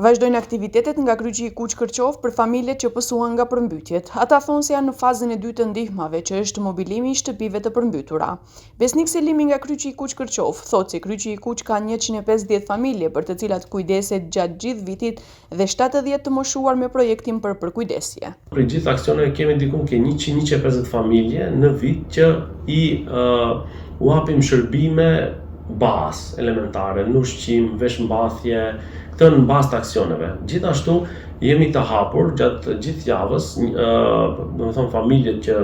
Vazhdojnë aktivitetet nga Kryqi i Kuq Kërqov për familjet që pësuan nga përmbytjet. Ata thonë se janë në fazën e dytë të ndihmave, që është mobilimi i shtëpive të përmbytura. Besnik Selimi nga Kryqi i Kuq Kërqov thotë se Kryqi i Kuq ka 150 familje për të cilat kujdeset gjatë gjithë vitit dhe 70 të moshuar me projektin për përkujdesje. Për gjithë aksioneve kemi diku ke 100-150 familje në vit që u hapim shërbime bazë elementare, në ushqim, veshmbathje, këtë në bazë të aksioneve. Gjithashtu jemi të hapur gjatë gjithë javës, familjet që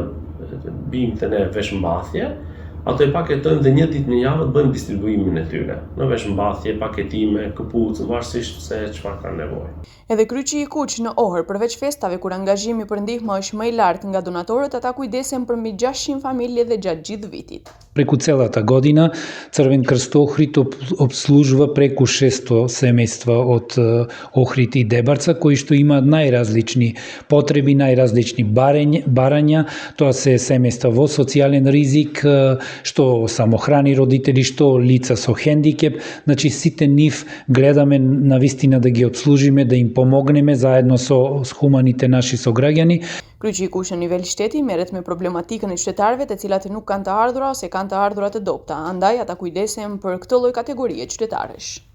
bijnë të ne veshmbathje, ato e paketojmë dhe një ditë në javë të bëjmë distribuimin e tyre, në veshmbathje, paketime, këpucë, varësisht se çfarë kanë nevojë. Edhe Kryqi i Kuq në Ohër, përveç festave kur angazhimi për ndihmë është më i lartë nga donatorët, ata kujdesen për mbi 600 familje dhe gjatë gjithë vitit. Преку целата година Црвен крст Охрид обслужува преку 600 семејства од Охрид и Дебарца кои што имаат најразлични потреби, најразлични барања. Тоа се семејства во социјален ризик, што самохрани родители, што лица со хендикеп. Значи сите нив гледаме навистина да ги обслужиме, да им помогнеме заедно со хуманите наши сограѓани. Kryqi i Kuq në nivel shteti merret me problematikën e qytetarëve të cilat nuk kanë të ardhura ose kanë të ardhura të dobta, andaj ata kujdesen për këtë lloj kategorie qytetarësh.